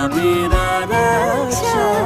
मेरा रक्षाबंधन।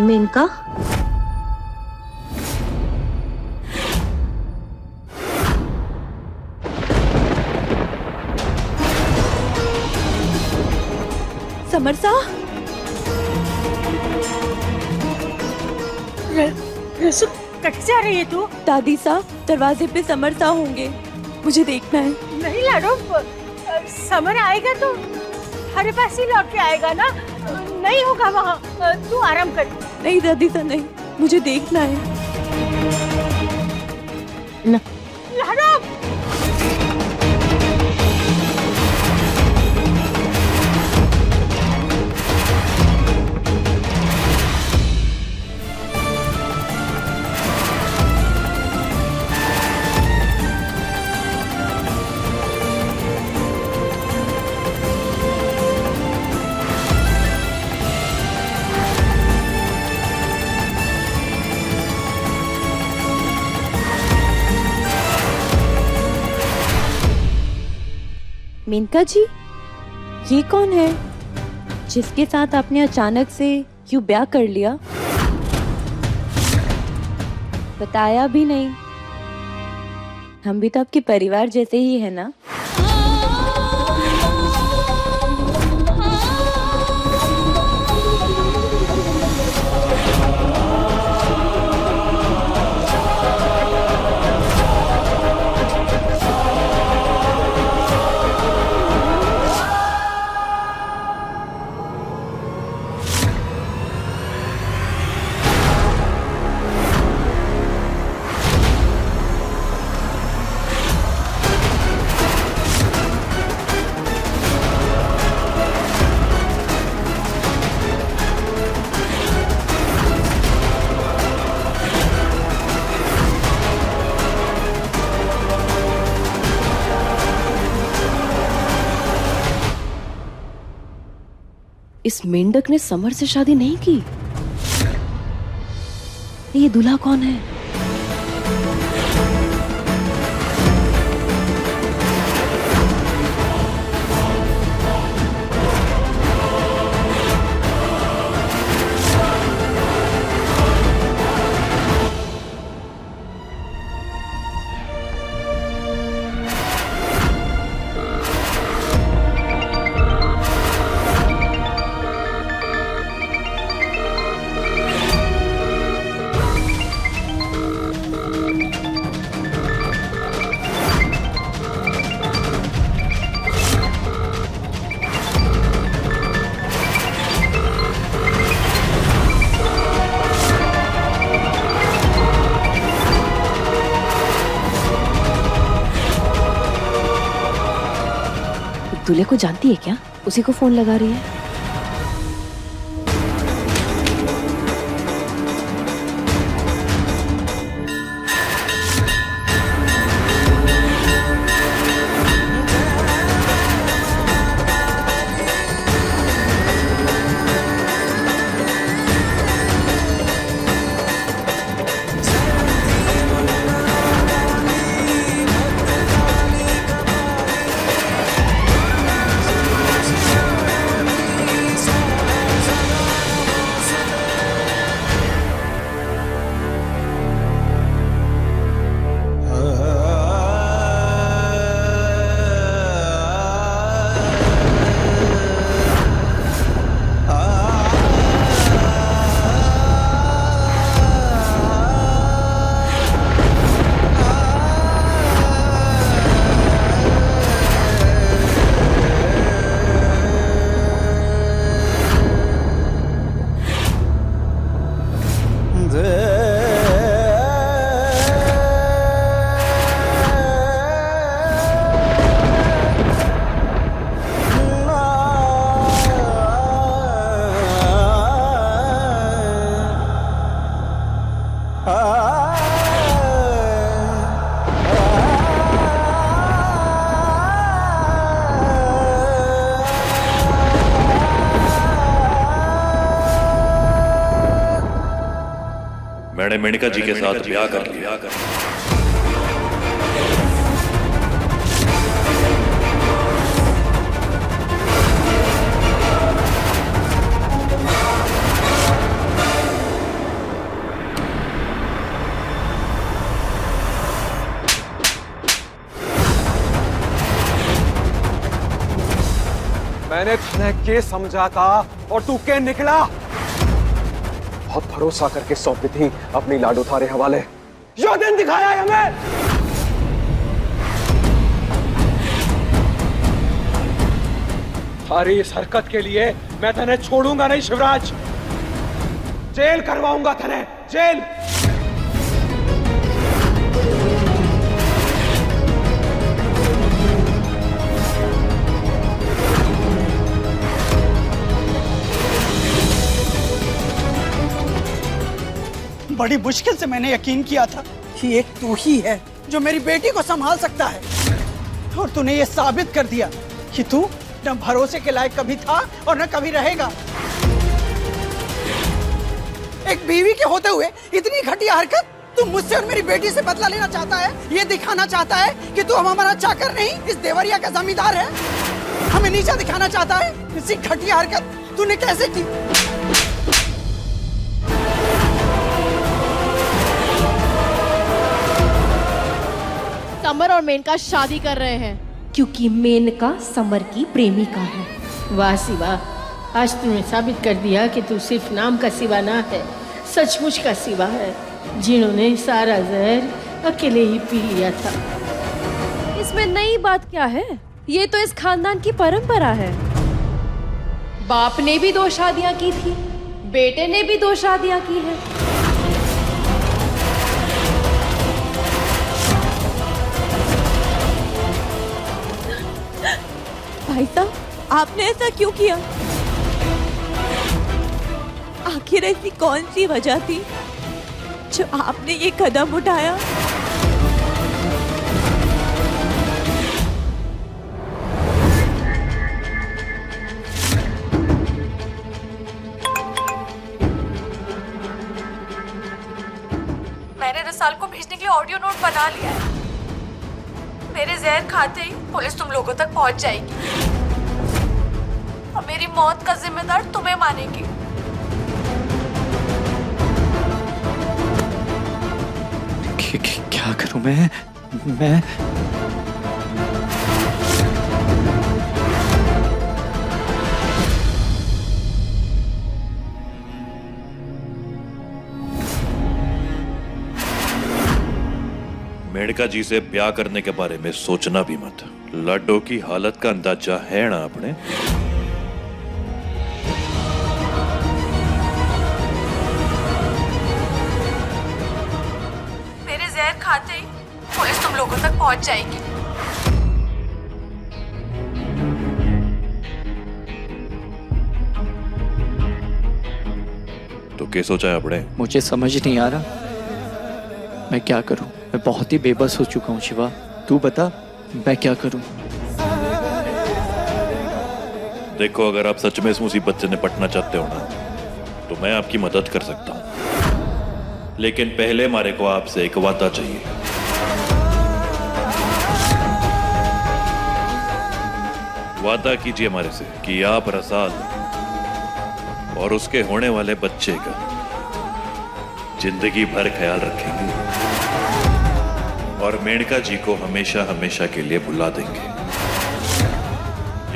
मेनका, समरसा, रसू कट जा रही है तू? दादी साहब दरवाजे पे समरसा होंगे, मुझे देखना है। नहीं लाडो, समर आएगा तो हमारे पास ही लौट के आएगा ना, नहीं होगा वहाँ, तू आराम कर। नहीं दादी साहब नहीं, मुझे देखना है। लाडो मेनका जी, ये कौन है जिसके साथ आपने अचानक से क्यों ब्याह कर लिया? बताया भी नहीं। हम भी तो आपके परिवार जैसे ही है ना। इस मेंढक ने समर से शादी नहीं की। ये दूल्हा कौन है? दूल्हे को जानती है क्या? उसी को फोन लगा रही है। मैंने मेनका जी के साथ ब्याह कर लिया। मैंने तुम्हें के समझा था और तू के निकला। बहुत भरोसा करके सौंपी थी अपनी लाडो थारे हवाले। यो दिन दिखाया है हमें। थारी इस हरकत के लिए मैं तने छोड़ूंगा नहीं शिवराज। जेल करवाऊंगा तने, जेल। बड़ी मुश्किल से मैंने यकीन किया था कि एक तू ही है जो मेरी बेटी को संभाल सकता है, और तूने ये साबित कर दिया कि तू न भरोसे के लायक कभी था और न कभी रहेगा। एक बीवी के होते हुए इतनी घटिया हरकत। तू मुझसे और मेरी बेटी से बदला लेना चाहता है, ये दिखाना चाहता है कि तू हमारा चाकर नहीं, इस देवरिया का जमींदार है। हमें नीचा दिखाना चाहता है। इसी घटिया हरकत तूने कैसे की? समर और मेनका शादी कर रहे हैं क्योंकि मेनका समर की प्रेमिका है। वाह शिवा, आज तूने साबित कर दिया कि तू सिर्फ नाम का सिवा ना है, सचमुच का सिवा है, जिन्होंने सारा जहर अकेले ही पी लिया था। इसमें नई बात क्या है? ये तो इस खानदान की परंपरा है। बाप ने भी 2 शादियां की थी, बेटे ने भी 2 शादियां की हैं। भाई साहब, आपने ऐसा क्यों किया? आखिर ऐसी कौन सी वजह थी जो आपने ये कदम उठाया? मैंने रसाल को भेजने के लिए ऑडियो नोट बना लिया है। मेरे जहर खाते ही पुलिस तुम लोगों तक पहुंच जाएगी और मेरी मौत का जिम्मेदार तुम्हें मानेगी। क्या करूं मैं? मेनका जी से ब्याह करने के बारे में सोचना भी मत। लाडो की हालत का अंदाजा है ना आपने? मेरे जहर खाते ही पुलिस तुम लोगों तक पहुंच जाएगी। तो क्या सोचा है आपने? मुझे समझ नहीं आ रहा मैं क्या करूं। मैं बहुत ही बेबस हो चुका हूं शिवा, तू बता मैं क्या करूं? देखो, अगर आप सच में इस मुसीबत से निपटना चाहते हो ना, तो मैं आपकी मदद कर सकता हूं, लेकिन पहले हमारे को आपसे एक वादा चाहिए। वादा कीजिए हमारे से कि आप रसाल और उसके होने वाले बच्चे का जिंदगी भर ख्याल रखेंगे और मेनका जी को हमेशा हमेशा के लिए भुला देंगे,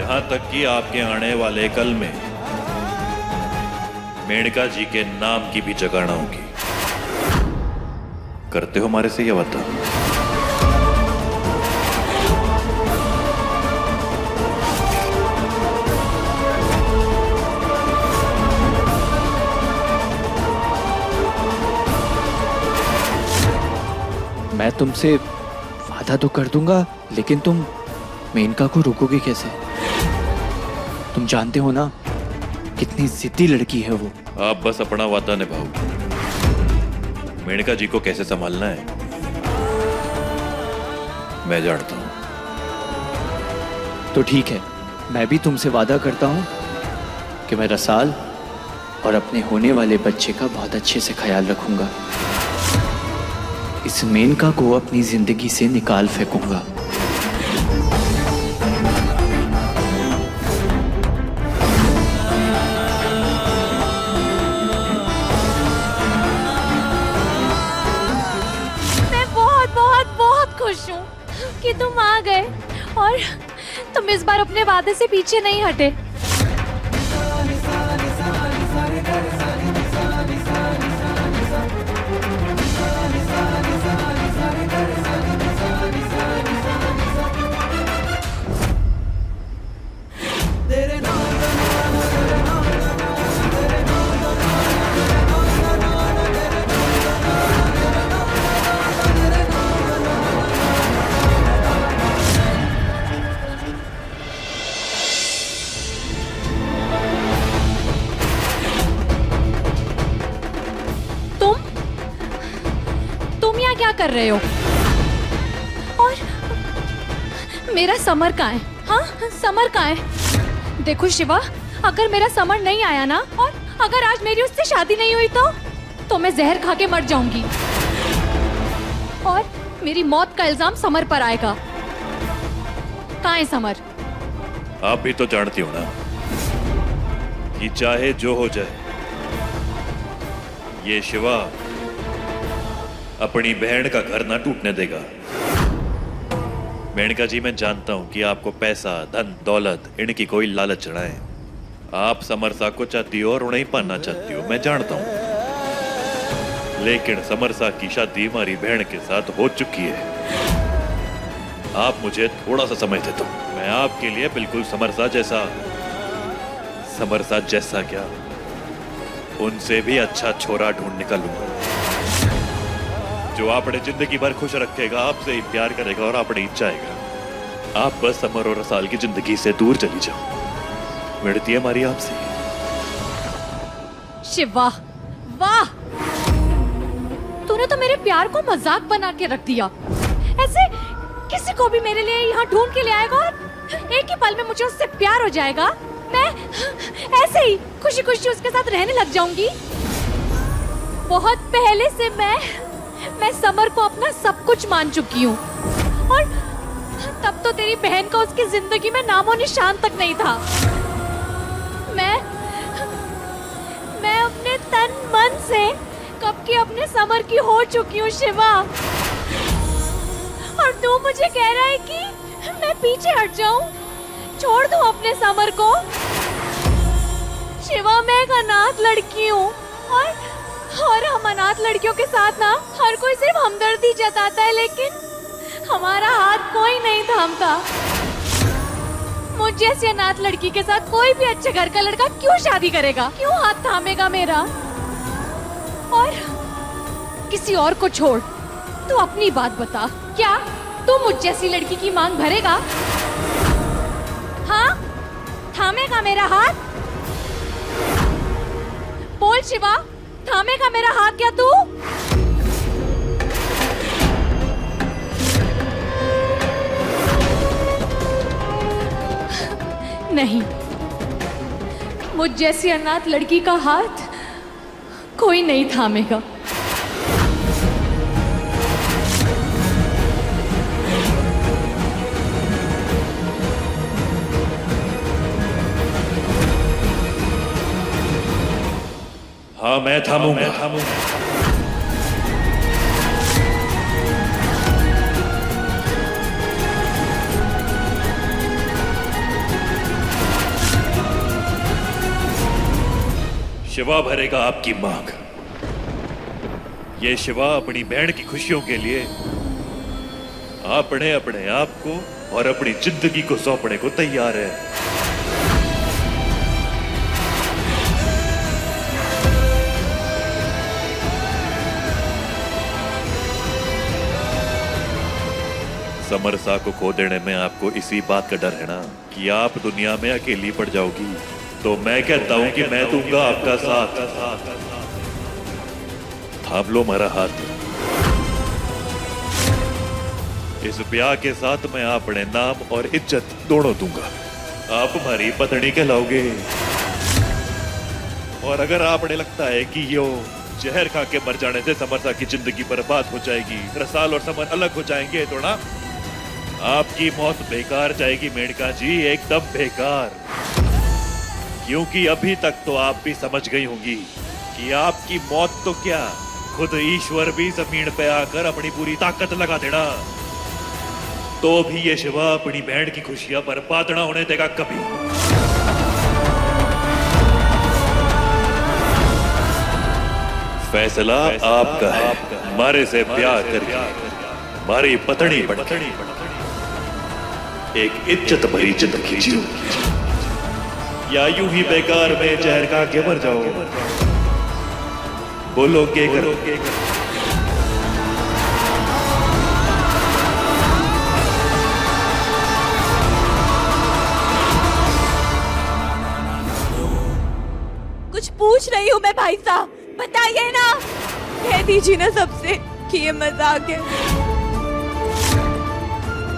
यहां तक कि आपके आने वाले कल में मेनका जी के नाम की भी जगह ना होगी। करते हो हमारे से ये वादा? मैं तुमसे वादा तो कर दूंगा, लेकिन तुम मेनका को रोकोगे कैसे? तुम जानते हो ना कितनी जिद्दी लड़की है वो। आप बस अपना वादा निभाओ। मेनका जी को कैसे संभालना है मैं जानता हूं। तो ठीक है, मैं भी तुमसे वादा करता हूं कि मैं रसाल और अपने होने वाले बच्चे का बहुत अच्छे से ख्याल रखूंगा। इस मेनका को अपनी जिंदगी से निकाल फेंकूंगा। मैं बहुत बहुत बहुत खुश हूँ कि तुम आ गए और तुम इस बार अपने वादे से पीछे नहीं हटे। क्या कर रहे हो? और मेरा समर कहाँ है? हाँ, समर कहाँ है? देखो शिवा, अगर मेरा समर नहीं आया ना, और अगर आज मेरी उससे शादी नहीं हुई तो मैं जहर खा के मर जाऊंगी और मेरी मौत का इल्जाम समर पर आएगा। कहाँ है समर? आप भी तो जानती हो ना कि चाहे जो हो जाए, ये शिवा अपनी बहन का घर ना टूटने देगा। मेनका जी, मैं जानता हूं कि आपको पैसा, धन, दौलत, इनकी कोई लालच चढ़ाए। आप समर सा को चाहती हो और उन्हें पाना चाहती हो, मैं जानता हूं। लेकिन समर सा की शादी हमारी बहन के साथ हो चुकी है। आप मुझे थोड़ा सा समय दे दो, मैं आपके लिए बिल्कुल समर सा जैसा क्या, उनसे भी अच्छा छोरा ढूंढ निकालूंगा जो आपने जिंदगी भर खुश रखेगा, आपसे ही प्यार करेगा और आपने चाहेगा। आप बस समर और रसाल की जिंदगी से दूर चली जाओ। मिलती है हमारी आपसे। शिवा, वाह, तूने तो मेरे प्यार को मजाक बना के रख दिया। ऐसे किसी को भी मेरे लिए यहाँ ढूंढ के ले आएगा और एक ही पल में मुझे उससे प्यार हो जाएगा। मैं ऐसे ही खुशी खुशी उसके साथ रहने लग जाऊंगी। बहुत पहले से मैं समर को अपना सब कुछ मान चुकी हूँ और तब तो तेरी बहन का उसकी जिंदगी में नामो निशान तक नहीं था। मैं अपने तन मन से कब की अपने समर की हो चुकी हूँ शिवा, और तू मुझे कह रहा है कि मैं पीछे हट जाऊं, छोड़ दूं अपने समर को। शिवा, मैं एक अनाथ लड़की हूँ और हम अनाथ लड़कियों के साथ ना हर कोई सिर्फ हमदर्दी जताता है, लेकिन हमारा हाथ कोई नहीं थामता। मुझ जैसी अनाथ लड़की के साथ कोई भी अच्छे घर का लड़का क्यों शादी करेगा? क्यों हाथ थामेगा मेरा? और किसी और को छोड़, तू अपनी बात बता, क्या तू मुझ जैसी लड़की की मांग भरेगा? हाँ, थामेगा मेरा हाथ? बोल शिवा, थामेगा मेरा हाथ क्या तू? नहीं, मुझ जैसी अनाथ लड़की का हाथ कोई नहीं थामेगा। हाँ, मैं थामूंगा। शिवा भरेगा आपकी मांग। ये शिवा अपनी बहन की खुशियों के लिए अपने आप को और अपनी जिंदगी को सौंपने को तैयार है। समर सा को खो देने में आपको इसी बात का डर है ना कि आप दुनिया में अकेली पड़ जाओगी। तो मैं कहता हूं कि मैं दूंगा आपका साथ। थाम लो मेरा हाथ। इस ब्याह के साथ मैं अपने नाम और इज्जत दोनों दूंगा। आप हमारी पत्नी कहलाओगे और अगर आपने लगता है कि यो जहर खा के मर जाने से समरसा की जिंदगी बर्बाद हो जाएगी, रसाल और समर अलग हो जाएंगे, तो ना आपकी मौत बेकार जाएगी मेनका जी, एकदम बेकार। क्योंकि अभी तक तो आप भी समझ गई होंगी कि आपकी मौत तो क्या, खुद ईश्वर भी जमीन पे आकर अपनी पूरी ताकत लगा देना, तो भी ये शिवा अपनी बहन की खुशियां बर्बाद ना होने देगा कभी। फैसला आपका है, मारे से प्यार करके मारी पतनी बनके एक इज्जत भरी जिंदगी जियो, या यूं ही बेकार में जहर खा के मर जाओ। बोलो के करोगे? कुछ पूछ रही हूँ मैं भाई साहब, बताइए ना, कह दीजिए ना सबसे कि ये मजाक है।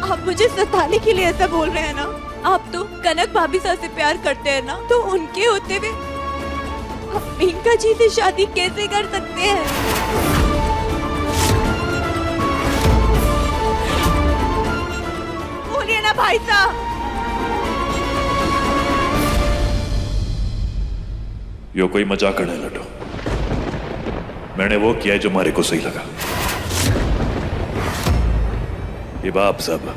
आप मुझे सताने के लिए ऐसा बोल रहे हैं ना? आप तो कनक भाभी साहब से प्यार करते हैं ना, तो उनके होते हुए आप मेनका जी से शादी कैसे कर सकते हैं? बोलिए ना भाई साहब। यो कोई मजाक है लड्डू, मैंने वो किया है जो मारे को सही लगा। ये बाप सब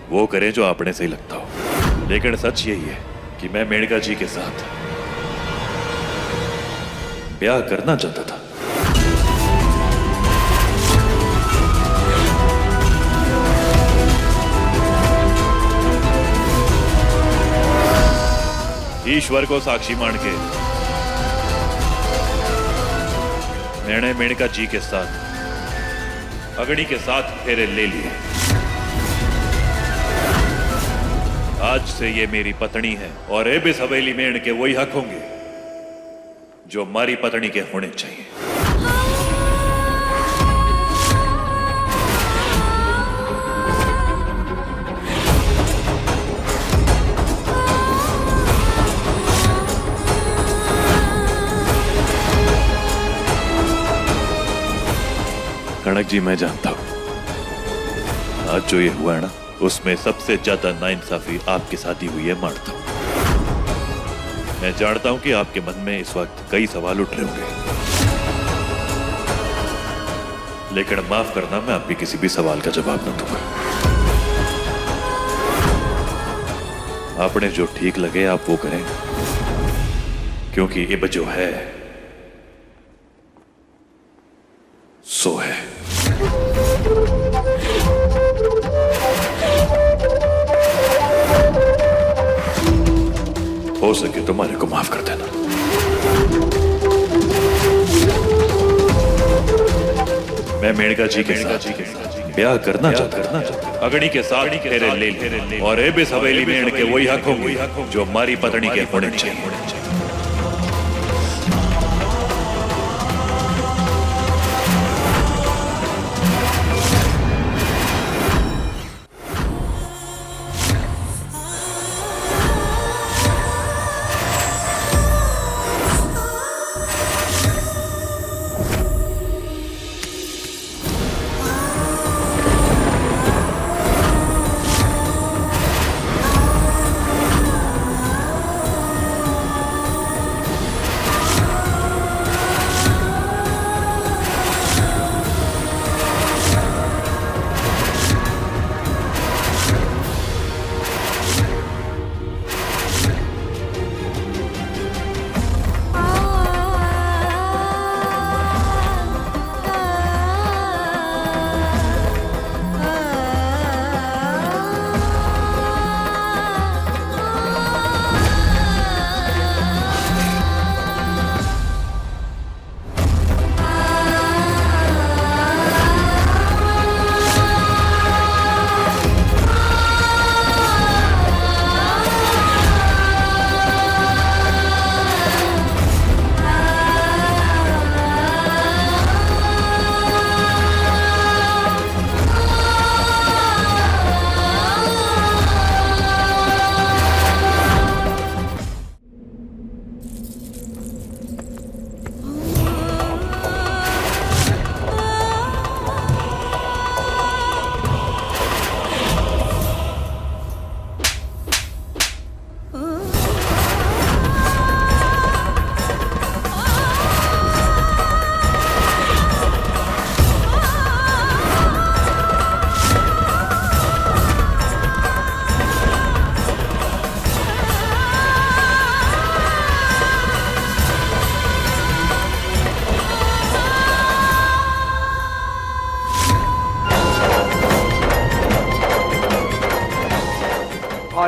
वो करें जो आपने सही लगता हो, लेकिन सच यही है कि मैं मेनका जी के साथ ब्याह करना चाहता था। ईश्वर को साक्षी मान के मैंने मेनका जी के साथ अगड़ी के साथ फेरे ले लिए। आज से ये मेरी पत्नी है और एबिस हवेली में इनके वही हक होंगे जो हमारी पत्नी के होने चाहिए। कनक जी, मैं जानता हूं आज जो ये हुआ है ना, उसमें सबसे ज्यादा नाइंसाफी आपके साथ ही हुई है, मानता हूं। मैं जानता हूं कि आपके मन में इस वक्त कई सवाल उठ रहे होंगे, लेकिन माफ करना, मैं आपके किसी भी सवाल का जवाब न दूंगा। आपने जो ठीक लगे आप वो करें, क्योंकि इब जो है सो है। हो सके तो मारे को माफ कर देना। मैं मेनका जी के साथ ब्याह करना चाहता, अगड़ी के साथ फेरे ले और एबिस हवेली में इनके वही हक होंगे जो हमारी पत्नी के होने चाहिए।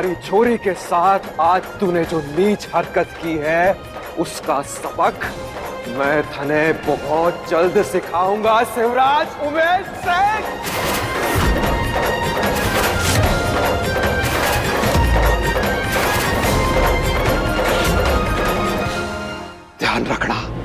हमारी छोरी के साथ आज तूने जो नीच हरकत की है उसका सबक मैं थने बहुत जल्द सिखाऊंगा शिवराज उमेश सिंह। ध्यान रखना।